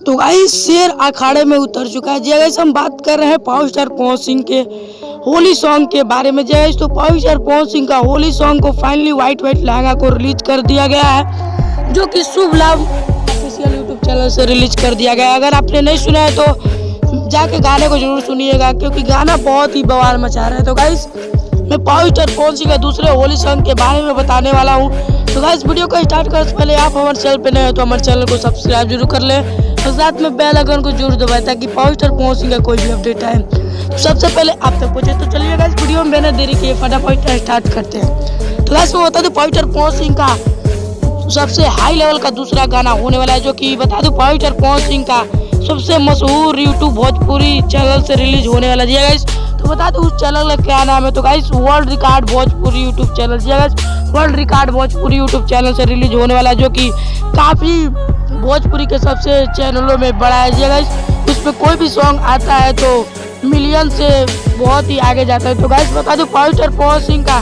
तो गाइस शेर अखाड़े में उतर चुका है। जी गाइस हम बात कर रहे हैं पावर स्टार पवन सिंह के होली सॉन्ग के बारे में। जी गाइस तो पावर स्टार पवन सिंह का होली सॉन्ग को फाइनली व्हाइट लहंगा को रिलीज कर दिया गया है, जो कि शुभ लाभ ऑफिशियल यूट्यूब चैनल से रिलीज कर दिया गया है। अगर आपने नहीं सुना है तो जाके गाने को जरूर सुनिएगा, क्योंकि गाना बहुत ही बवाल मचा रहा है। तो गाइस मैं पावर स्टार पवन सिंह के दूसरे होली सॉन्ग के बारे में बताने वाला हूँ। तो गाइस वीडियो को स्टार्ट करने से पहले आप हमारे चैनल पे नए हो तो हमारे चैनल को सब्सक्राइब जरूर कर लें और साथ में बेल आइकन को जरूर दबाएं, ताकि पावर स्टार पवन सिंह का कोई भी अपडेट आए तो सबसे पहले आप तक पहुंचे। तो चलिए गाइस वीडियो में बिना देरी किए फटाफट स्टार्ट करते हैं। तो गाइस मैं बता दूं पावर स्टार पवन सिंह का सबसे हाई लेवल का दूसरा गाना होने वाला है, जो कि बता दूं पावर स्टार पवन सिंह का सबसे मशहूर यूट्यूब भोजपुरी चैनल से रिलीज होने वाला है गाइस। तो बता दूं उस चैनल का क्या नाम है, तो guys world record Bhojpuri YouTube channel. Guys world record Bhojpuri YouTube channel से रिलीज होने वाला है, जो कि काफ़ी भोजपुरी के सबसे चैनलों में बड़ा है। गाइस उसमें कोई भी सॉन्ग आता है तो मिलियन से बहुत ही आगे जाता है। तो गाइस बता दूं पावर स्टार पवन सिंह का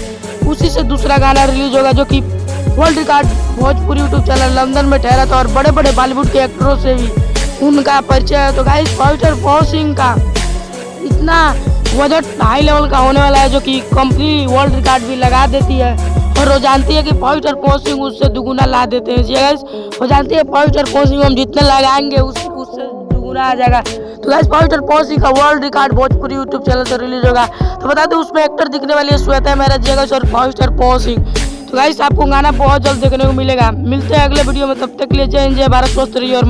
उसी से दूसरा गाना रिलीज होगा, जो कि world record Bhojpuri YouTube channel London में ठहरा था और बड़े बड़े बॉलीवुड के एक्टरों से भी उनका परिचय है। तो guys power star Pawan Singh का इतना बजट हाई लेवल का होने वाला है, जो कि कंपनी वर्ल्ड रिकॉर्ड भी लगा देती है और वो जानती है कि पावर स्टार पवन सिंह उससे दुगुना ला देते हैं। गाइस वो जानती है पावर स्टार पवन सिंह हम जितने लगाएंगे उससे दुगुना आ जाएगा। तो guys power star Pawan Singh का world record Bhojpuri YouTube channel से रिलीज होगा। तो बता दूं उसमें एक्टर दिखने वाली है श्वेता मैराज और पावर स्टार पवन सिंह। तो गाइस आपको गाना बहुत जल्द देखने को मिलेगा। मिलते हैं अगले वीडियो में, तब तक के लिए जय हिंद, जय भारत, स्वस्थ रहिए और